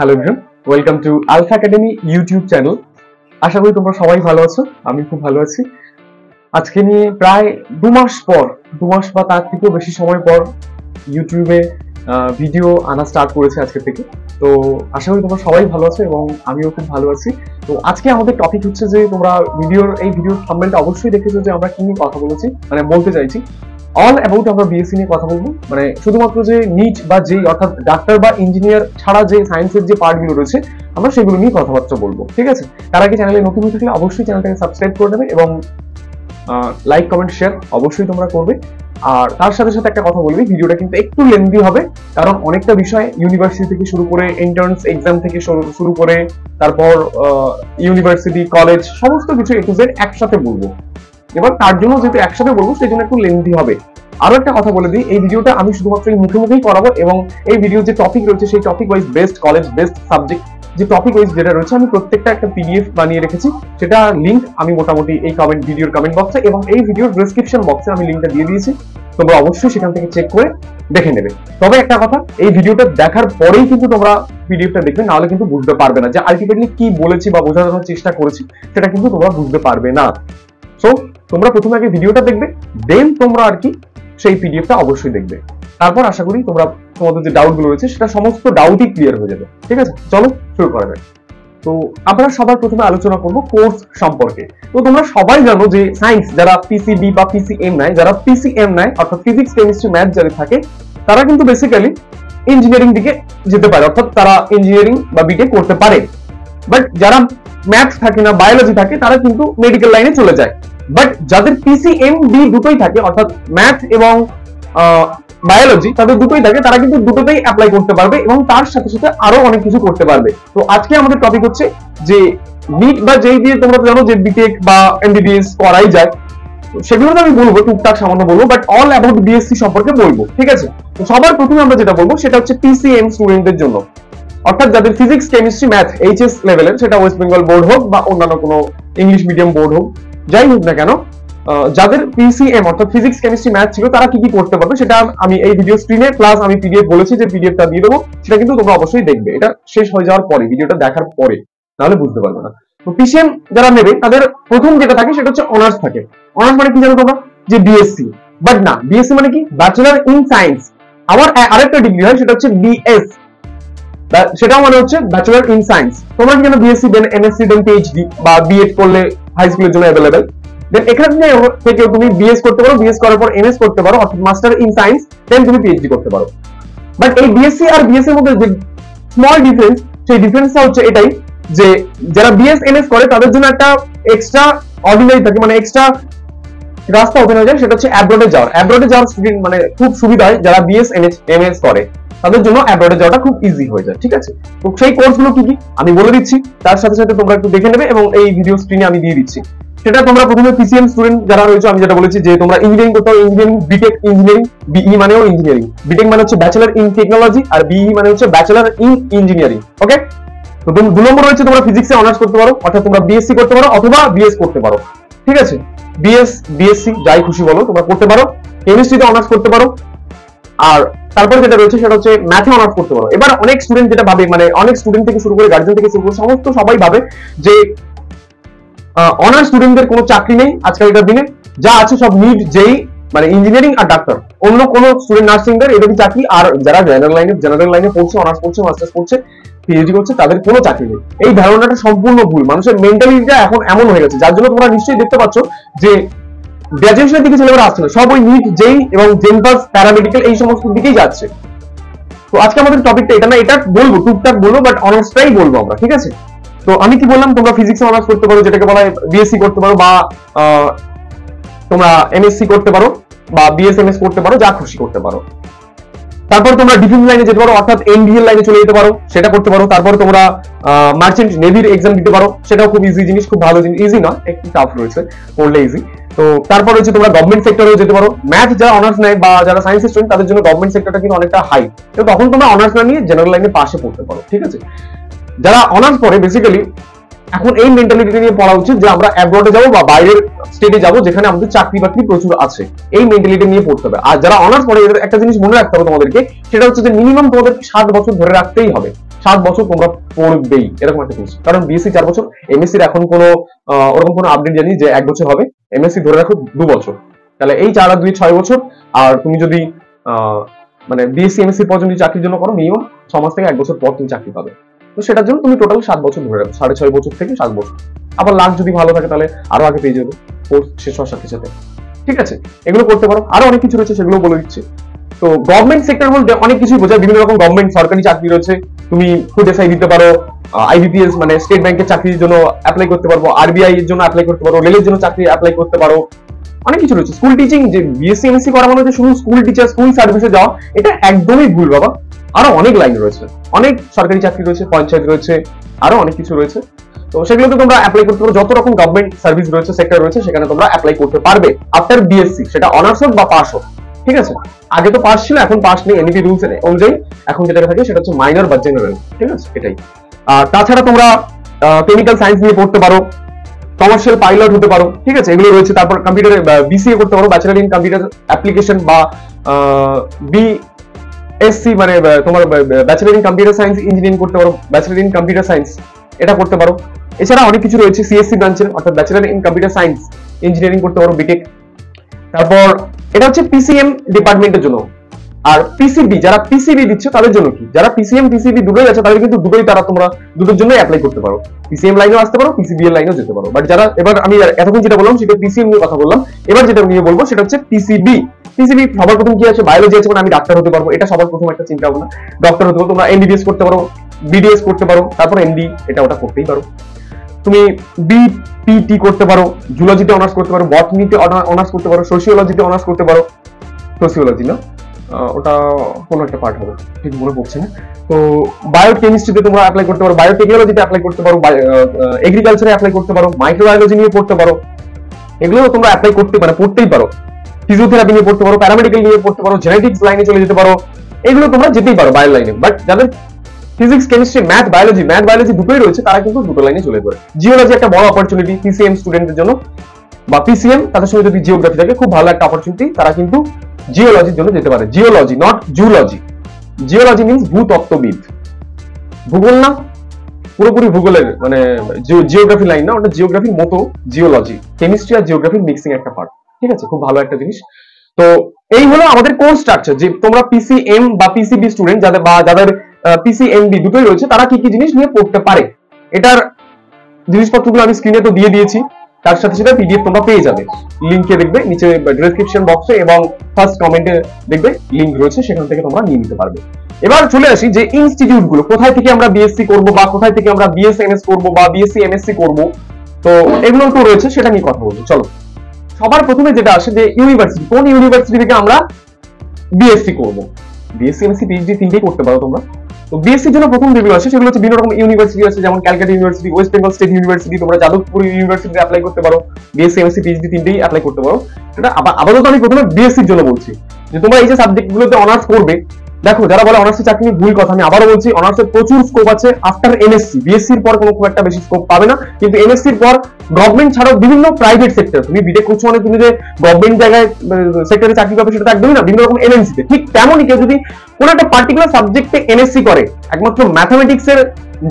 Hello everyone, welcome to Alpha Academy YouTube channel. আশা করি তোমরা সবাই ভালো আছো, আমি খুব ভালো আছি। আজকে নিয়ে প্রায় 2 মাস পর, 2 মাস বা তার থেকেও বেশি সময় পর ইউটিউবে ভিডিও আনা স্টার্ট করেছে আজকে থেকে। তো আশা করি তোমরা সবাই ভালো আছো এবং আমিও খুব ভালো আছি। তো আজকে আমাদের টপিক হচ্ছে যে তোমরা এই ভিডিওর থাম্বনেলটা অবশ্যই দেখেছো যে আমরা কি নিয়ে কথা বলেছি, মানে বলতে চাইছি অল অ্যাবাউট আমরা বিএসসি নিয়ে কথা বলবো। মানে শুধুমাত্র যে নিট বা যেই অর্থাৎ ডাক্তার বা ইঞ্জিনিয়ার ছাড়া যে সায়েন্সের যে পার্টগুলো রয়েছে আমরা সেগুলো নিয়ে কথাবার্তা বলবো, ঠিক আছে? তার আগে চ্যানেলে নতুন হয়ে থাকলে অবশ্যই চ্যানেলটাকে সাবস্ক্রাইব করে দেবে এবং লাইক কমেন্ট শেয়ার অবশ্যই তোমরা করবে। আর তার সাথে সাথে একটা কথা বলবি, ভিডিওটা কিন্তু একটু লেন্দি হবে, কারণ অনেকটা বিষয় ইউনিভার্সিটি থেকে শুরু করে এন্ট্রান্স এক্সাম থেকে শুরু করে তারপর ইউনিভার্সিটি কলেজ সমস্ত কিছু এ টু জেড একসাথে বলবো। এবার তার জন্য যেহেতু একসাথে বলবো সেই জন্য একটু লেন্দি হবে। আরো একটা কথা বলে দিই, এই ভিডিওটা আমি শুধুমাত্র মুখে মুখেই করাবো এবং এই ভিডিও যে টপিক রয়েছে সেই topic wise best college best subject যে টপিক ওয়াইজ যেটা রয়েছে আমি প্রত্যেকটা একটা পিডিএফ বানিয়ে রেখেছি, সেটা লিংক আমি মোটামুটি এই ভিডিওর কমেন্ট বক্সে এবং এই ভিডিওর ডেসক্রিপশন বক্সে আমি লিংকটা দিয়ে দিয়েছি। তোমরা অবশ্যই সেখান থেকে চেক করে দেখে নেবে। তবে একটা কথা, এই ভিডিওটা দেখার পরেই কিন্তু তোমরা পিডিএফটা দেখবে, নাহলে কিন্তু বুঝতে পারবে না যে আলটিমেটলি কি বলেছি বা বোঝানোর চেষ্টা করেছি, সেটা কিন্তু তোমরা বুঝতে পারবে না। সো তোমরা প্রথমে আগে ভিডিওটা দেখবে, দেন তোমরা আর কি সেই পিডিএফটা অবশ্যই দেখবে। তারপর আশা করি তোমাদের যে ডাউট গুলো রয়েছে সেটা সমস্ত ডাউটই ক্লিয়ার হয়ে যাবে, ঠিক আছে? চলো শুরু করা যাক। তো আমরা সবার প্রথমে আলোচনা করব কোর্স সম্পর্কে। তো তোমরা সবাই জানো যে সায়েন্স যারা পিসিবি বা পিসিএম নেয়, যারা পিসিএম নেয় অর্থাৎ ফিজিক্স কেমিস্ট্রি ম্যাথ যারা থাকে তারা কিন্তু বেসিক্যালি ইঞ্জিনিয়ারিং দিকে যেতে পারে, অর্থাৎ তারা ইঞ্জিনিয়ারিং বা বিটেক করতে পারে। বাট যারা ম্যাথস থাকে না, বায়োলজি থাকে, তারা কিন্তু মেডিকেল লাইনে চলে যায়। বাট যাদের পিসিএম বি দুটোই থাকে অর্থাৎ ম্যাথ এবং বায়োলজি তাদের দুটোই থাকে, তারা কিন্তু দুটোতেই অ্যাপ্লাই করতে পারবে এবং তার সাথে সাথে আরো অনেক কিছু করতে পারবে। তো আজকে আমাদের টপিক হচ্ছে যে নিট বা যেই দিয়ে তোমরা জানো যে বিটেক বা এমবিবিএস করাই যায়, সেগুলো তো আমি বলবো, টুকটাক সামান্য বলবো, বাট অল অ্যাবাউট বিএসসি সম্পর্কে বলবো, ঠিক আছে? তো সবার প্রথমে আমরা যেটা বলবো সেটা হচ্ছে পিসিএম স্টুডেন্টদের জন্য, অর্থাৎ যাদের ফিজিক্স কেমিস্ট্রি ম্যাথ এইচএস লেভেলের, সেটা ওয়েস্ট বেঙ্গল বোর্ড হোক বা অন্যান্য কোনো ইংলিশ মিডিয়াম বোর্ড হোক, যাই হোক না কেন, যাদের পিসিএম অর্থাৎ ফিজিক্স কেমিস্ট্রি ম্যাথ ছিল তারা কি কি করতে পারবে সেটা আমি এই ভিডিও স্ক্রিনে প্লাস আমি পিডিএফ বলেছি যে পিডিএফটা দিয়ে দেবো, সেটা কিন্তু তোমরা অবশ্যই দেখবে এটা শেষ হয়ে যাওয়ার পরে, ভিডিওটা দেখার পরে, নাহলে বুঝতে পারবে না। তো পিসিএম যারা নেবে তাদের প্রথম যেটা থাকে সেটা হচ্ছে অনার্স থাকে। অনার্স মানে কি জানো তোমরা? যে বিএসসি। বাট না, বিএসসি মানে কি ব্যাচেলর ইন সায়েন্স। আমার আরেকটা ডিগ্রি হয় সেটা হচ্ছে বিএস, সেটাও মানে হচ্ছে ব্যাচেলর ইন সায়েন্স। তোমরা কি জানো বিএসসি দেন এমএসসি দেন পিএইচডি বা বিএড করলে হাই স্কুলের জন্য অ্যাভেলেবেল, দেন এখান থেকে তুমি বিএস করতে পারো, বিএস করার পর এমএস করতে পারো অর্থাৎ মাস্টার ইন সায়েন্স, দেন তুমি পিএইচডি করতে পারো। বাট এই বিএসসি আর বিএস এর মধ্যে যে স্মল ডিফারেন্স, সেই ডিফারেন্সটা হচ্ছে এটাই যে যারা বিএস এমএস করে তাদের জন্য একটা এক্সট্রা অর্ডিনারি থাকে, মানে এক্সট্রা রাস্তা ওপেন হয়ে যায়, সেটা হচ্ছে অ্যাব্রডে যাওয়ার। অ্যাব্রডে যাওয়ার স্টুডেন্ট মানে খুব সুবিধা হয় যারা বিএস এমএস করে, তাদের জন্য অ্যাব্রডে যাওয়াটা খুব ইজি হয়ে যায়, ঠিক আছে? তো সেই কোর্সগুলো কি কি আমি বলে দিচ্ছি, তার সাথে সাথে তোমরা একটু দেখে নেবে এবং এই ভিডিও স্ক্রিনে আমি দিয়ে দিচ্ছি। সেটা তোমরা প্রথমে পিসিএম স্টুডেন্ট যারা রয়েছে, আমি যেটা বলেছি যে তোমরা ইঞ্জিনিয়ারিং করতে হবে, ইঞ্জিনিয়ারিং বিটেক ইঞ্জিনিয়ারিং, বিই মানেও ইঞ্জিনিয়ারিং, বিটেক মানে হচ্ছে ব্যাচেলর ইন টেকনোলজি আর বিই মানে হচ্ছে ব্যাচেলর ইন ইঞ্জিনিয়ারিং। ওকে, তো 2 নম্বর রয়েছে তোমরা ফিজিক্সে অনার্স করতে পারো, অর্থাৎ তোমরা বিএসসি করতে পারো অথবা বিএস করতে পারো, ঠিক আছে? বিএসসি যাই খুশি বলো তোমরা করতে পারো। কেমিস্ট্রিতে অনার্স করতে পারো। আর তারপরে যেটা রয়েছে সেটা হচ্ছে ম্যাথে অনার্স করতে পারো। এবার অনেক স্টুডেন্ট যেটা ভাবে, মানে অনেক স্টুডেন্ট থেকে শুরু করে গার্জিয়ান থেকে শুরু করে সবাই ভাবে যে অনার্স স্টুডেন্টদের কোনো চাকরি নেই আজকালকার দিনে, যা আছে সব নিট যেই মানে ইঞ্জিনিয়ারিং আর ডাক্তার, অন্য কোনো স্টুডেন্ট নার্সিংদের এদেরই চাকরি, আর যারা জেনারেল লাইনে পড়ছে, অনার্স পড়ছে, মাস্টার্স পড়ছে, পিএইচডি করছে, তাদের কোনো চাকরি নেই। এই ধারণাটা সম্পূর্ণ ভুল। মানুষের মেন্টালিটিটা এখন এমন হয়ে গেছে, যার জন্য তোমরা নিশ্চয়ই দেখতে পাচ্ছ যে গ্রাজুয়েশনের দিকে ছেলেমেয়েরা আসছে না, সব ওই নিট যেই এবং জেনপাস প্যারামেডিক্যাল এই সমস্ত দিকেই যাচ্ছে। তো আজকে আমাদের টপিকটা এটা না, এটা বলবো টুকটাক বলবো, বাট অনার্সটাই বলবো আমরা, ঠিক আছে? তো আমি কি বললাম, তোমরা ফিজিক্সে অনার্স করতে পারো যেটাকে বলা হয় বিএসসি করতে পারো, বা তোমরা এমএসসি করতে পারো বা বিএসএমএস করতে পারো, যা খুশি করতে পারো। তারপর তোমরা ডিফেন্স লাইনে যেতে পারো, অর্থাৎ এনডিএল লাইনে চলে যেতে পারো, সেটা করতে পারো। তারপর তোমরা মার্চেন্ট নেভির এক্সাম দিতে পারো, সেটাও খুব ইজি জিনিস, খুব ভালো জিনিস, ইজি না একটু টাফ রয়েছে, পড়লে ইজি। তো তারপর হচ্ছে তোমরা গভর্নমেন্ট সেক্টরেও যেতে পারো। ম্যাথ যারা অনার্স নেয় বা যারা সায়েন্স স্টুডেন্ট তাদের জন্য গভর্নমেন্ট সেক্টরটা কিন্তু অনেকটা হাই, তো তখন তোমরা অনার্স না নিয়ে জেনারেল লাইনে পাশে পড়তে পারো, ঠিক আছে? যারা অনার্স পড়ে বেসিক্যালি এখন এই মেন্টালিটি নিয়ে পড়া উচিত যে আমরা অ্যাব্রডে যাবো বা বাইরের স্টেটে যাবো যেখানে আমাদের চাকরি বাকরি প্রচুর আছে, এই মেন্টালিটি নিয়ে পড়তে হবে। আর যারা অনার্স পড়ে এদের একটা জিনিস মনে রাখতে হবে তোমাদেরকে, সেটা হচ্ছে যে মিনিমাম তোমাদের 7 বছর ধরে রাখতেই হবে। 7 বছর তোমরা পড়বেই, এরকম একটা জিনিস। কারণ বিএসসি 4 বছর, এমএসসি এখন কোনো ওরকম কোনো আপডেট জানি যে 1 বছর হবে, এমএসসি ধরে রাখো 2 বছর, তাহলে এই 4 আর 2 6 বছর। আর তুমি যদি মানে বিএসসি এমএসসি পর্যন্ত চাকরির জন্য করো, মিনিমাম 6 মাস থেকে 1 বছর পর তুমি চাকরি পাবে। তো সেটার জন্য তুমি টোটাল 7 বছর ধরে রাখো, 6.5 বছর থেকে 7 বছর। আবার লাখ যদি ভালো থাকে তাহলে আরো আগে পেয়ে যাবে কোর্স শেষ হওয়ার সাথে সাথে, ঠিক আছে? এগুলো করতে পারো, আরো অনেক কিছু রয়েছে সেগুলো বলে দিচ্ছি। তো গভর্নমেন্ট সেক্টর বলতে অনেক কিছুই বোঝায়, বিভিন্ন রকম গভর্নমেন্ট সরকারি চাকরি রয়েছে। তুমি ফুড এসআই দিতে পারো, আইবিপিএস মানে স্টেট ব্যাংকের চাকরির জন্য অ্যাপ্লাই করতে পারবো, আরবিআই এর জন্য অ্যাপ্লাই করতে পারো, রেলের জন্য চাকরি অ্যাপ্লাই করতে পারো, অনেক কিছু রয়েছে। স্কুল টিচিং, যে বিএসসি এমএসসি করা মানে যে শুধু স্কুল টিচার, স্কুল সার্ভিসে যাওয়া, এটা একদমই ভুল বাবা। আরো অনেক লাইন রয়েছে, অনেক সরকারি চাকরি রয়েছে, পঞ্চায়েত রয়েছে, আরো অনেক কিছু রয়েছে। তো সেগুলোতে তোমরা অ্যাপ্লাই করতে পারো, যত রকম গভর্নমেন্ট সার্ভিস রয়েছে, সেক্টর রয়েছে, সেখানে তোমরা অ্যাপ্লাই করতে পারবে আফটার বিএসসি, সেটা অনার্স হোক বা পাস হোক, ঠিক আছে? আগে তো পাস ছিল, এখন পাস নেই, এনইপি রুলস অনুযায়ী এখন যেটা থাকে সেটা হচ্ছে মাইনর বা জেনারেল, ঠিক আছে? এটাই। আর তাছাড়া তোমরা কেমিক্যাল সায়েন্স নিয়ে পড়তে পারো, কমার্শিয়াল পাইলট হতে পারো, ঠিক আছে? এগুলো রয়েছে। তারপর কম্পিউটারে বিসিএ করতে পারো, ব্যাচেলর ইন কম্পিউটার অ্যাপ্লিকেশন, বা বিএসসি মানে তোমার bachelor in computer science engineering করতে পারো, ব্যাচেলর ইন কম্পিউটার সায়েন্স, এটা করতে পারো। এছাড়া অনেক কিছু রয়েছে সিএসসি ব্রাঞ্চের, অর্থাৎ bachelor in computer science engineering করতে পারো, বিটেক। তারপর এটা হচ্ছে পিসিএম ডিপার্টমেন্টের জন্য। আর পিসিবি, যারা পিসিবি দিচ্ছে তাদের জন্য কি, যারা পিসিএম পিসিবি দুটোই আছে তাদের কিন্তু দুটোই তোমরা দুটোর জন্য অ্যাপ্লাই করতে পারো, পিসিএম লাইনেও আসতে পারো, পিসিবি এর লাইনেও যেতে পারো। বাট যারা, এবার আমি এতক্ষণ যেটা বললাম সেটা পিসিএম নিয়ে কথা বললাম, এবার যেটা নিয়ে বলবো সেটা হচ্ছে পিসিবি। পিসিবি সবার প্রথম কি আছে, বায়োলজি আছে, মানে আমি ডাক্তার হতে পারবো, এটা সবার প্রথম একটা চিন্তা ভাবনা। ডক্টর হতে পারো, তোমরা এমবিবিএস করতে পারো, বিডিএস করতে পারো, তারপর এমডি, এটা ওটা করতেই পারো। তুমি বিপিটি করতে পারো, জুলজিতে অনার্স করতে পারো, বটনিতে অনার্স করতে পারো, সোশিওলজিতে অনার্স করতে পারো, সোশিওলজি না ওটা কোনো একটা পার্ট হবে, ঠিক মনে পড়ছে না। তো বায়োকেমিস্ট্রিতে তোমরা অ্যাপ্লাই করতে পারো, বায়োটেকনোলজিতে অ্যাপ্লাই করতে পারো, এগ্রিকালচারে অ্যাপ্লাই করতে পারো, মাইক্রোবায়োলজি নিয়ে পড়তে পারো, এগুলো তোমরা অ্যাপ্লাই করতে পারো, পড়তেই পারো। ফিজিওথেরাপি নিয়ে পড়তে পারো, প্যারামেডিক্যাল নিয়ে পড়তে পারো, জেনেটিক্স লাইনে চলে যেতে পারো, এগুলো তোমরা যেতেই পারো বায়ো লাইনে। বাট যাদের ফিজিক্স কেমিস্ট্রি ম্যাথ বায়োলজি দুটোই রয়েছে তারা কিন্তু দুটো লাইনে চলে যাবে। জিওলজি একটা বড় অপরচুনিটি পিসিএম স্টুডেন্টদের জন্য, বা পিসিএম তাদের সঙ্গে যদি জিওগ্রাফি থাকে খুব ভালো একটা অপরচুনিটি, তারা কিন্তু জিওলজির জন্য যেতে পারে। Geology not zoology, geology means ভূতত্ত্ববিদ, ভূগোল না, পুরোপুরি ভূগোলের মানে জিওগ্রাফি লাইন না, ওটা জিওগ্রাফির মতো জিওলজি, কেমিস্ট্রি আর জিওগ্রাফির মিক্সিং একটা পার্ট, ঠিক আছে? খুব ভালো একটা জিনিস। তো এই হলো আমাদের কোর্স স্ট্রাকচার, যে তোমরা পিসিএম বা পিসিবি স্টুডেন্ট যাদের পিসিএমবি দুটোই রয়েছে তারা কি কি জিনিস নিয়ে পড়তে পারে, এটার জিনিসপত্রগুলো আমি স্ক্রিনে তো দিয়ে দিয়েছি, তার সাথে সাথে পিডিএফ তোমরা পেয়ে যাবে, লিংকে দেখবে নিচে ডেসক্রিপশন বক্সে এবং ফার্স্ট কমেন্টে দেখবে লিংক রয়েছে, সেখান থেকে তোমরা নিয়ে নিতে পারবে। এবার চলে আসি যে ইনস্টিটিউট গুলো, কোথায় থেকে আমরা বিএসসি করব, বা কোথায় থেকে আমরা বিএসএমএস করব, বা বিএসসি এমএসসি করব, তো এগুলো তো রয়েছে, সেটা নিয়ে কথা বলবো। চলো, সবার প্রথমে যেটা আসে যে ইউনিভার্সিটি, কোন ইউনিভার্সিটি থেকে আমরা বিএসসি করব। বিএসসি এমএসসি পিএইচডি তিনটেই করতে পারো তোমরা। তো বিএসসির জন্য প্রথম যেগুলো আছে সেগুলো হচ্ছে বিভিন্ন রকম ইউনিভার্সিটি আছে, যেমন Calcutta university, West Bengal state university, তোমরা যাদবপুর ইউনিভার্সিটিতে অ্যাপ্লাই করতে পারো, বিএসসি এমএসসি পিএইচডি তিনটেই অ্যাপ্লাই করতে পারো। সেটা আপাতত আমি প্রথমে বিএসসির জন্য বলছি, যে তোমরা এই যে সাবজেক্টগুলোতে অনার্স করবে, দেখো যারা বলে অনার্সের চাকরি নিয়ে, ভুল কথা। আমি আবারও বলছি, অনার্সের প্রচুর স্কোপ আছে আফটার এমএসসি। বিএসসির পর কোনো খুব একটা বেশি স্কোপ পাবে না, কিন্তু এমএসসির পর গভর্নমেন্ট ছাড়াও বিভিন্ন প্রাইভেট সেক্টর, তুমি বিটেক করছো মানে তুমি যে গভর্নমেন্ট জায়গায় সেক্টরে চাকরি পাবে সেটা একদমই না, বিভিন্ন রকম এমএনসিতে। ঠিক তেমনই কেউ যদি কোনো একটা পার্টিকুলার সাবজেক্টে এমএসসি করে, একমাত্র ম্যাথামেটিক্স এর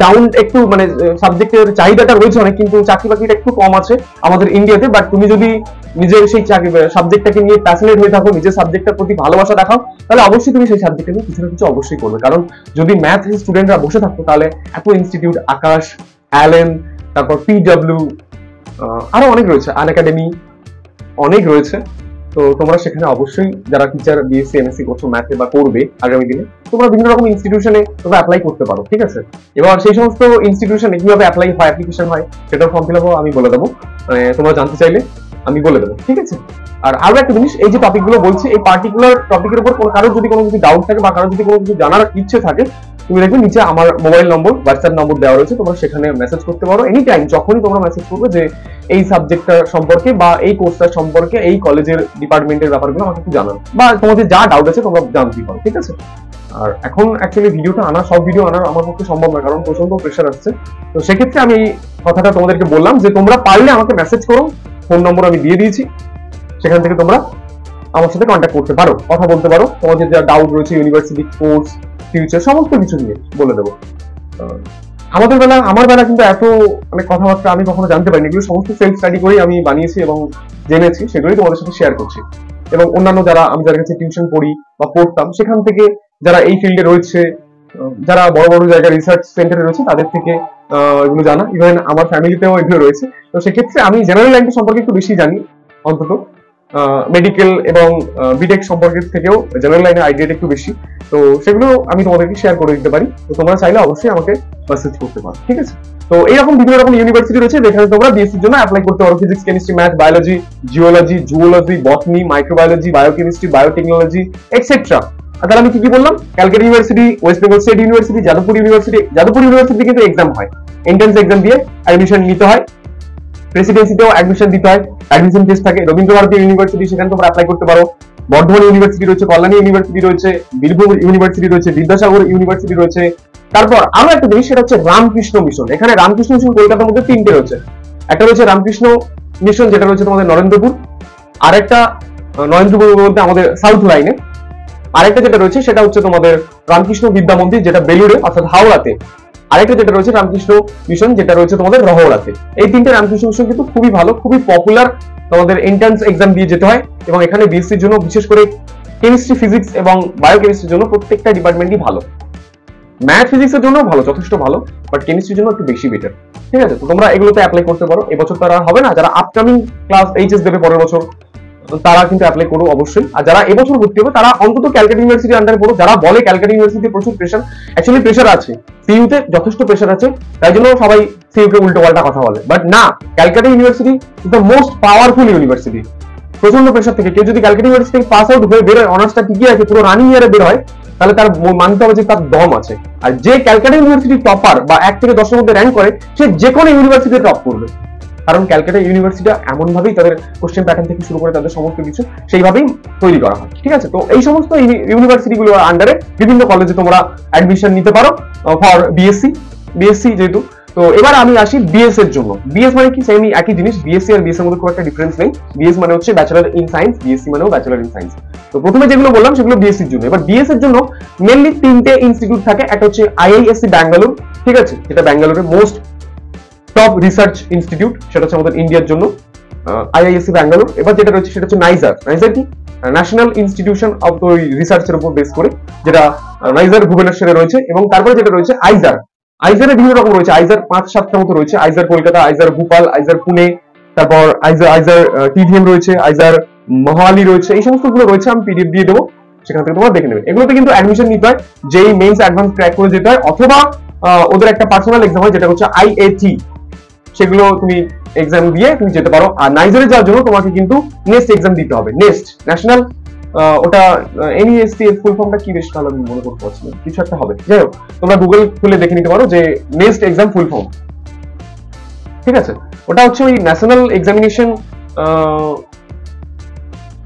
ডাউন একটু মানে সাবজেক্টের চাহিদাটা রয়েছে অনেক, কিন্তু চাকরি বাকরিটা একটু কম আছে আমাদের ইন্ডিয়াতে। বাট তুমি যদি নিজের সেই চাকরি সাবজেক্টটাকে নিয়ে প্যাশনেট হয়ে থাকো, নিজের সাবজেক্টটার প্রতি ভালোবাসা দেখাও, তাহলে অবশ্যই তুমি সেই সাবজেক্টে নিয়ে কিছু না কিছু অবশ্যই করবে। কারণ যদি ম্যাথ স্টুডেন্টরা বসে থাকতো তাহলে এত ইনস্টিটিউট, আকাশ, অ্যালেন, তারপর পিডব্লিউ, আরো অনেক রয়েছে, আন একাডেমি, অনেক রয়েছে। তো তোমরা সেখানে অবশ্যই যারা টিচার বিএসসি এমএসসি করছো ম্যাথে বা করবে আগামী দিনে, তোমরা বিভিন্ন রকম ইনস্টিটিউশনে তোমরা অ্যাপ্লাই করতে পারো, ঠিক আছে? এবার সেই সমস্ত ইনস্টিটিউশনে কিভাবে অ্যাপ্লাই হয়, অ্যাপ্লিকেশন হয়, সেটার ফর্ম ফিল আপও আমি বলে দেবো, মানে তোমরা জানতে চাইলে আমি বলে দেবো, ঠিক আছে? আর আরো একটা জিনিস, এই যে টপিকগুলো বলছি, এই পার্টিকুলার টপিকের উপর কারোর যদি কোনো কিছু ডাউট থাকে বা কারোর যদি কোনো কিছু জানার ইচ্ছে থাকে, তুমি দেখবে নিচে আমার মোবাইল নম্বর, হোয়াটসঅ্যাপ নম্বর দেওয়া রয়েছে, তোমরা সেখানে মেসেজ করতে পারো এনি টাইম। যখনই তোমরা মেসেজ করবে যে এই সাবজেক্টটা সম্পর্কে বা এই কোর্সটা সম্পর্কে, এই কলেজের ডিপার্টমেন্টের ব্যাপারগুলো আমাকে একটু জানানো, বা তোমাদের যা ডাউট আছে তোমরা জানতেই পারো, ঠিক আছে? আর এখন অ্যাকচুয়ালি ভিডিওটা আনা, সব ভিডিও আনার আমার পক্ষে সম্ভব না, কারণ প্রচন্ড প্রেশার আসছে। তো সেক্ষেত্রে আমি এই কথাটা তোমাদেরকে বললাম যে তোমরা পারলে আমাকে মেসেজ করো, ফোন নম্বর আমি দিয়ে দিয়েছি, সেখান থেকে তোমরা আমার সাথে কন্ট্যাক্ট করতে পারো, কথা বলতে পারো, তোমাদের যা ডাউট রয়েছে ইউনিভার্সিটি, কোর্স, ফিউচার, সমস্ত কিছু নিয়ে বলে দেবো। আমার বেলা কিন্তু এত মানে কথাবার্তা আমি কখনো জানতে পারিনি, এগুলো সমস্ত সেলফ স্টাডি করেই আমি বানিয়েছি এবং জেনেছি, সেগুলোই তোমাদের সাথে শেয়ার করছি। এবং অন্যান্য আমি যাদের কাছে টিউশন পড়ি বা পড়তাম, সেখান থেকে যারা এই ফিল্ডে রয়েছে, যারা বড় বড় জায়গায় রিসার্চ সেন্টারে রয়েছে, তাদের থেকে এগুলো জানা, ইভেন আমার ফ্যামিলিতেও এগুলো রয়েছে। তো সেক্ষেত্রে আমি জেনারেল লাইন সম্পর্কে একটু বেশি জানি, অন্তত মেডিকেল এবং বিটেক সম্পর্কের থেকেও জেনারেল লাইনের আইডিয়াটা একটু বেশি। তো সেগুলো আমি তোমাদেরকে শেয়ার করে দিতে পারি, তো তোমরা চাইলে অবশ্যই আমাকে মেসেজ করতে পারো, ঠিক আছে। তো এইরকম বিভিন্ন রকম ইউনিভার্সিটি রয়েছে যেখানে তোমরা বিএসসির জন্য অ্যাপ্লাই করতে পারো। Physics, chemistry, math, biology, geology, zoology, botany, microbiology, biochemistry, biotechnology etcetera. আর তাহলে আমি কি বললাম? Calcutta university, West Bengal state university, Jadavpur university কিন্তু এক্সাম হয়, এন্ট্রান্স এক্সাম দিয়ে অ্যাডমিশন নিতে হয়। প্রেসিডেন্সিতেও অ্যাডমিশন দিতে হয়, অ্যাডমিশন টেস্ট থাকে। রবীন্দ্রভারতী ইউনিভার্সিটি, সেখানে তোমরা অ্যাপ্লাই করতে পারো। বর্ধমান ইউনিভার্সিটি রয়েছে, কল্যাণী ইউনিভার্সিটি রয়েছে, বীরভূম ইউনিভার্সিটি রয়েছে, বিদ্যাসাগর ইউনিভার্সিটি রয়েছে। তারপর আরো একটা জিনিস, সেটা হচ্ছে রামকৃষ্ণ মিশন। এখানে রামকৃষ্ণ মিশন কলকাতার মধ্যে তিনটে রয়েছে। একটা রয়েছে রামকৃষ্ণ মিশন, যেটা রয়েছে তোমাদের নরেন্দ্রপুর, আরেকটা নরেন্দ্রপুর বলতে আমাদের সাউথ লাইনে, আরেকটা যেটা রয়েছে সেটা হচ্ছে তোমাদের রামকৃষ্ণ বিদ্যা মন্দির, যেটা বেলুড়ে অর্থাৎ হাওড়াতে, আরেকটা যেটা রয়েছে রামকৃষ্ণ মিশন, যেটা রয়েছে তোমাদের রহড়াতে। এই তিনটে রামকৃষ্ণ মিশন কিন্তু খুবই ভালো, খুবই পপুলার। তোমাদের এন্ট্রান্স এক্সাম দিয়ে যেতে হয়, এবং এখানে বিএসসির জন্য বিশেষ করে কেমিস্ট্রি, ফিজিক্স এবং বায়োকেমিস্ট্রির জন্য প্রত্যেকটা ডিপার্টমেন্টই ভালো। ম্যাথ ফিজিক্সের জন্য ভালো, যথেষ্ট ভালো, বাট কেমিস্ট্রির জন্য একটু বেশি বেটার, ঠিক আছে। তো তোমরা এগুলোতে অ্যাপ্লাই করতে পারো। এবছর তারা হবে না, যারা আপকামিং ক্লাস এইচএস দেবে পরের বছর, তারা কিন্তু অ্যাপ্লাই করো অবশ্যই। আর যারা এবছর ভর্তি হবে তারা অন্তত ক্যালকাটা ইউনিভার্সিটির আন্ডারে পড়ো। যারা বলে ক্যালকাটা ইউনিভার্সিটিতে প্রচুর প্রেশার, অ্যাকচুয়ালি প্রেশার আছে, সিইউতে যথেষ্ট প্রেশার আছে, তাই জন্য সবাই সিইউকে উল্টো পাল্টা কথা বলে, বাট না, Calcutta university is the most powerful university. প্রচন্ড প্রেশার থেকে কেউ যদি ক্যালকাটা ইউনিভার্সিটি থেকে পাস আউট হয়ে বের হয়, অনার্সটা টিকিয়ে রাখে, পুরো রানিং ইয়ারে বের হয়, তাহলে তার মানতে হবে যে তার দম আছে। আর যে ক্যালকাটা ইউনিভার্সিটি টপার বা 1 থেকে 10 এর মধ্যে র্যাঙ্ক করে, সে যে কোনো ইউনিভার্সিটিতে টপ করবে, কারণ ক্যালকাটা ইউনিভার্সিটি এমন ভাবেই তাদের কোশ্চেন প্যাটার্ন থেকে শুরু করে তাদের সমস্ত কিছু সেইভাবেই তৈরি করা হয়, ঠিক আছে। তো এই সমস্ত ইউনিভার্সিটি গুলোর আন্ডারে বিভিন্ন কলেজে তোমরা অ্যাডমিশন নিতে পারো ফর বিএসসি যেহেতু। তো এবার আমি আসি বিএস এর জন্য। বিএস মানে কি? সেমই একই জিনিস, বিএসসি আর বিএস এর মধ্যে খুব একটা ডিফারেন্স নেই। বিএস মানে হচ্ছে ব্যাচেলর ইন সায়েন্স, বিএসসি মানেও ব্যাচেলর ইন সায়েন্স। তো প্রথমে যেগুলো বললাম সেগুলো বিএসসি এর জন্য। এবার বিএস এর জন্য মেনলি 3টে ইনস্টিটিউট থাকে। একটা হচ্ছে আইআইএসসি ব্যাঙ্গালোর, ঠিক আছে, যেটা ব্যাঙ্গালোরের মোস্ট টপ রিসার্চ ইনস্টিটিউট, সেটা হচ্ছে আমাদের ইন্ডিয়ার জন্য আইআইএসসি ব্যাঙ্গালোর। এবার যেটা রয়েছে সেটা হচ্ছে নাইজার কি ন্যাশনাল ইনস্টিটিউশন অফ রিসার্চের উপর বেস করে, যেটা নাইজার ভুবনেশ্বরে রয়েছে। এবং তারপরে যেটা রয়েছে আইজারের বিভিন্ন রকম রয়েছে, আইজার 5-7টা মতো রয়েছে, আইজার কলকাতা, আইজার ভোপাল, আইজার পুনে, তারপর আইজার টিভিএম রয়েছে, আইজার মহালি রয়েছে। এই সমস্ত গুলো রয়েছে, আমি পিডিএফ দিয়ে দেবো, সেখান থেকে তোমরা দেখে নেবে। এগুলোতে কিন্তু অ্যাডমিশন নিতে হয়, যেই মেইনস অ্যাডভান্স ক্র্যাক করে যেতে হয়, অথবা ওদের একটা পার্সোনাল এক্সাম হয় যেটা হচ্ছে আইএটি, সেগুলো তুমি এক্সাম দিয়ে তুমি যেতে পারো। আর নাইজারে যাওয়ার জন্য তোমাকে কিন্তু নেক্সট এক্সাম দিতে হবে, নেক্সট ন্যাশনাল, ওটা এনইএসটি এর ফুল ফর্মটা কি বেশ ভালো আমি মনে করতে পারছি না, কিছু একটা হবে। যাই হোক, তোমরা গুগল খুলে দেখে নিতে পারো যে নেক্সট এক্সাম ফুল ফর্ম, ঠিক আছে। ওটা হচ্ছে ওই ন্যাশনাল এক্সামিনেশন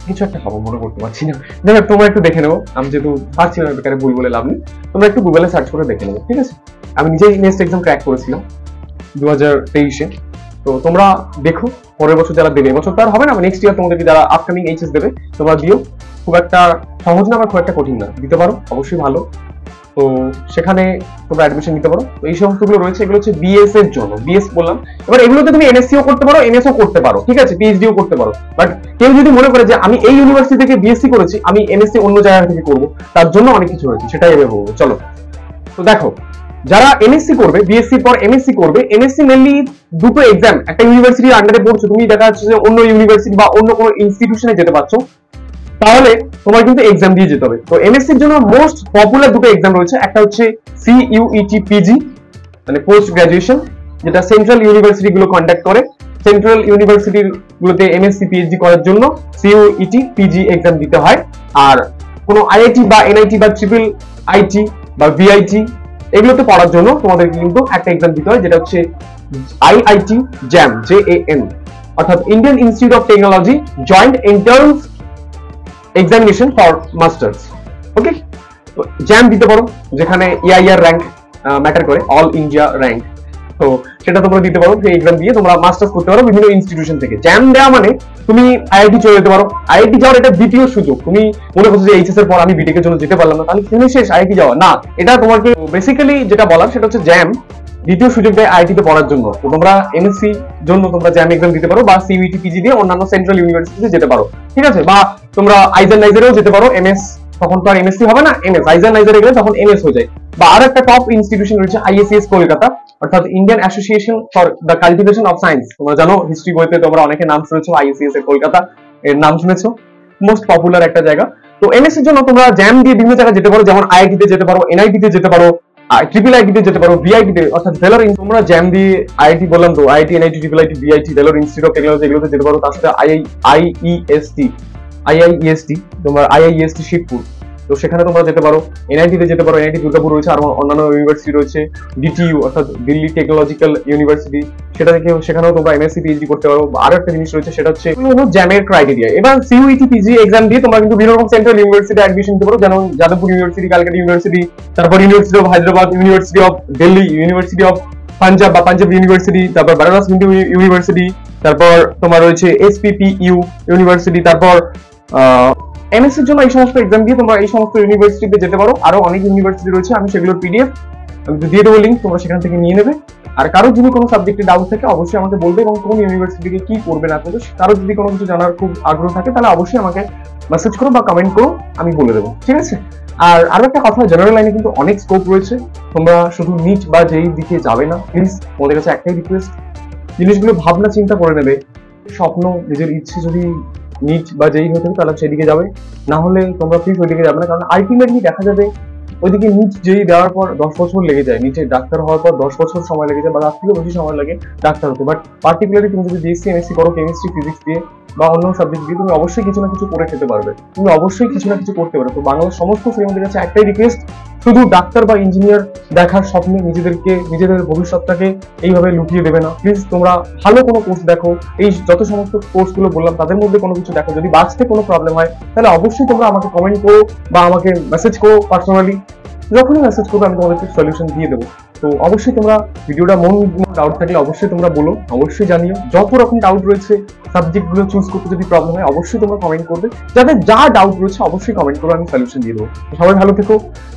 কিছু একটা হবে, মনে করতে পারছি না। যাই হোক, তোমরা একটু দেখে নেবো, আমি যেহেতু পারছি না বেকারে ভুল বলে লাভ নেই, তোমরা একটু গুগলে সার্চ করে দেখে নেবো, ঠিক আছে। আমি নিজেই নেক্সট এক্সাম ক্র্যাক করেছিলাম 2023-এ। তো তোমরা দেখো, পরের বছর যারা দেবে, এবছর তো আর হবে না, নেক্সট ইয়ার তোমাদেরকে যারা আপকামিং এইচএস দেবে তোমরা দিও। খুব একটা সহজ না বা খুব একটা কঠিন না, দিতে পারো, অবশ্যই ভালো। তো সেখানে তোমরা অ্যাডমিশন নিতে পারো। তো এই সমস্তগুলো রয়েছে, এগুলো হচ্ছে বিএস এর জন্য, বিএস বললাম। এবার এগুলোতে তুমি এমএসসিও করতে পারো, এমএসও করতে পারো, ঠিক আছে, পিএইচডিও করতে পারো। বাট কেউ যদি মনে করে যে আমি এই ইউনিভার্সিটি থেকে বিএসসি করেছি, আমি এমএসসি অন্য জায়গা থেকে করবো, তার জন্য অনেক কিছু রয়েছে, সেটাই এবার বলবো। চলো, তো দেখো, যারা এমএসসি করবে, বিএসসি পর এমএসসি করবে, এমএসসি মেনলি দুটো এক্সাম, একটা ইউনিভার্সিটির আন্ডারে পড়ছো, তুমি দেখা যাচ্ছে যে অন্য ইউনিভার্সিটি বা অন্য কোনো ইনস্টিটিউশনে যেতে পারছো, তাহলে তোমার কিন্তু এক্সাম দিয়ে যেতে হবে। তো এমএসসির জন্য মোস্ট পপুলার দুটো এক্সাম রয়েছে, একটা হচ্ছে সিইউইটি পিজি, মানে পোস্ট গ্রাজুয়েশন, যেটা সেন্ট্রাল ইউনিভার্সিটি গুলো কন্ডাক্ট করে। সেন্ট্রাল ইউনিভার্সিটি গুলোতে এমএসসি পিএইচডি করার জন্য সিইউইটি পিজি এক্সাম দিতে হয়। আর কোনো আইআইটি বা এনআইটি বা ট্রিপল আইটি বা ভিআইটি এগুলোতে পড়ার জন্য তোমাদের কিন্তু একটা এক্সাম দিতে হয়, যেটা হচ্ছে আইআইটি জ্যাম, JAM, অর্থাৎ Indian institute of technology joint entrance examination for masters. Okay, jam দিতে পারো, যেখানে EIR র্যাঙ্ক ম্যাটার করে, অল ইন্ডিয়া র্যাঙ্ক। তো সেটা তোমরা দিতে পারো, সেই এক্সাম দিয়ে তোমরা মাস্টার্স করতে পারো বিভিন্ন ইনস্টিটিউশন থেকে। জ্যাম দেওয়া মানে তুমি আইআইটি চলে যেতে পারো। আইআইটি যাওয়ার এটা দ্বিতীয় সুযোগ। তুমি মনে করছো যে এইচএস এর পর আমি বিটেক এর জন্য যেতে পারলাম না, তাহলে তুমি শেষ আইআইটি যাওয়া না। এটা তোমাকে বেসিক্যালি যেটা বলার সেটা হচ্ছে জ্যাম দ্বিতীয় সুযোগ দেয় আইআইটি তে পড়ার জন্য। তো তোমরা এমএসসি জন্য তোমরা জ্যাম এক্সাম দিতে পারো, বা সিইউটি পিজি দিয়ে অন্যান্য সেন্ট্রাল ইউনিভার্সিটিতে যেতে পারো, ঠিক আছে। বা তোমরা আইজার নাইজারেও যেতে পারো, এমএস তখন তো আর এমএসসি হবে না, এমএস আইজার নাইজারে গেলে তখন এমএস হয়ে যায়। বা আর একটা টপ ইনস্টিটিউশন রয়েছে আইএসসিএস কলকাতা, অর্থাৎ Indian association for the cultivation of science. তোমরা জানো হিস্ট্রি বইতে তোমরা অনেকে নাম শুনেছো, আইএসসিএস এর কলকাতা এর নাম শুনেছো, মোস্ট পপুলার একটা জায়গা। তো এমএস এর জন্য তোমরা জ্যাম দিয়ে বিভিন্ন জায়গায় যেতে পারো, যেমন আইআইটি তে যেতে পারো, এনআইটি তে যেতে পারো, ট্রিপল আইটি তে যেতে পারো, ভিআইটি তে, অর্থাৎ ভেলোর। তোমরা জ্যাম দিয়ে আইআইটি বললাম তো, IIT, NIT, triple IT, VIT, Vellore institute of technology এগুলোতে যেতে পারো। তার সাথে আইআইইএসটি তোমার আইআইইএসটি শিবপুর, তো সেখানে তোমরা যেতে পারো। এনআইটি তে যেতে পারো, এনআইটি দুর্গাপুর রয়েছে, আর অন্যান্য ইউনিভার্সিটি রয়েছে, ডিটিইউ অর্থাৎ দিল্লি টেকনোলজিক্যাল ইউনিভার্সিটি, সেটা থেকে সেখানেও তোমরা এমএসসি পিএইচডি করতে পারো। আর একটা জিনিস রয়েছে সেটা হচ্ছে জ্যামের ক্রাইটেরিয়া। এবার সিইউটি পিজি এক্সাম দিয়ে তোমরা কিন্তু বিভিন্ন রকম সেন্ট্রাল ইউনিভার্সিটি অ্যাডমিশন নিতে পারো, যেমন যাদবপুর ইউনিভার্সিটি, ক্যালকাটা ইউনিভার্সিটি, তারপর university of Hyderabad, university of Delhi, university of Punjab বা পাঞ্জাব ইউনিভার্সিটি, তারপর বারাণসী হিন্দু ইউনিভার্সিটি, তারপর তোমার রয়েছে এসপিপিইউ ইউনিভার্সিটি। তারপর এমএসসি এর জন্য এই সমস্ত এক্সাম দিয়ে তোমরা এই সমস্ত ইউনিভার্সিটিতে যেতে পারো। আরো অনেক ইউনিভার্সিটি রয়েছে, আমি সেগুলোর পিডিএফ আমি দিয়ে দেবো লিঙ্ক, তোমরা সেখান থেকে নিয়ে নেবে। আর কারো যদি কোনো সাবজেক্টে ডাউট থাকে অবশ্যই আমাকে বলবে, এবং কোন ইউনিভার্সিটিকে কি করবে না করবে কারো যদি কোনো কিছু জানার খুব আগ্রহ থাকে তাহলে অবশ্যই আমাকে মেসেজ করো বা কমেন্ট করো, আমি বলে দেবো, ঠিক আছে। আর আরো একটা কথা, জেনারেল লাইনে কিন্তু অনেক স্কোপ রয়েছে, তোমরা শুধু নিট বা যেই দিকে যাবে না। প্লিজ তোমাদের কাছে একটাই রিকোয়েস্ট, জিনিসগুলো ভাবনা চিন্তা করে নেবে। স্বপ্ন নিজের ইচ্ছে যদি নিট বা যেই হতে তাহলে সেদিকে যাবে, না হলে তোমরা প্লিজ ওইদিকে যাবে না। কারণ আলটিমেটলি দেখা যাবে ওইদিকে নিট যেই দেওয়ার পর 10 বছর লেগে যায়, নিচে ডাক্তার হওয়ার পর 10 বছর সময় লেগে যায়, বা তার থেকেও বেশি সময় লাগে ডাক্তার হতে। বাট পার্টিকুলারলি তুমি যদি বিএসসি এমএসসি করো কেমিস্ট্রি ফিজিক্স দিয়ে বা অন্য সাবজেক্ট দিয়ে, তুমি অবশ্যই কিছু না কিছু করে খেতে পারবে, তুমি অবশ্যই কিছু না কিছু করতে পারবে। তো বাংলার সমস্ত ফ্রেন্ডদের কাছে একটাই রিকোয়েস্ট, শুধু ডাক্তার বা ইঞ্জিনিয়ার দেখার স্বপ্নে নিজেদের ভবিষ্যৎটাকে এইভাবে লুকিয়ে দেবে না। প্লিজ তোমরা ভালো কোনো কোর্স দেখো, এই যত সমস্ত কোর্সগুলো বললাম তাদের মধ্যে কোনো কিছু দেখো। যদি বাঁচতে কোনো প্রবলেম হয় তাহলে অবশ্যই তোমরা আমাকে কমেন্ট করো বা আমাকে মেসেজ করো পার্সোনালি, যখনই মেসেজ করবে আমি তোমাদেরকে সলিউশন দিয়ে দেবো। তো অবশ্যই তোমরা ভিডিওটা মন ডাউট থাকলে অবশ্যই তোমরা বলো, অবশ্যই জানিও। যত রকম ডাউট রয়েছে সাবজেক্টগুলো চুজ করতে যদি প্রবলেম হয় অবশ্যই তোমরা কমেন্ট করবে, যাদের যা ডাউট রয়েছে অবশ্যই কমেন্ট করো, আমি সলিউশন দিয়ে দেবো। সবাই ভালো থেকো,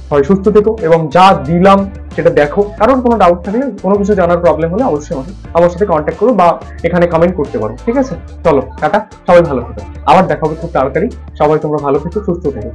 সবাই সুস্থ থেকো, এবং যা দিলাম সেটা দেখো। কারণ কোনো ডাউট থাকলে, কোনো কিছু জানার প্রবলেম হলে অবশ্যই আমার সাথে কন্ট্যাক্ট করো বা এখানে কমেন্ট করতে পারো, ঠিক আছে। চলো টাটা, সবাই ভালো থেকো, আবার দেখা হবে খুব তাড়াতাড়ি। সবাই তোমরা ভালো থেকো, সুস্থ থেকো।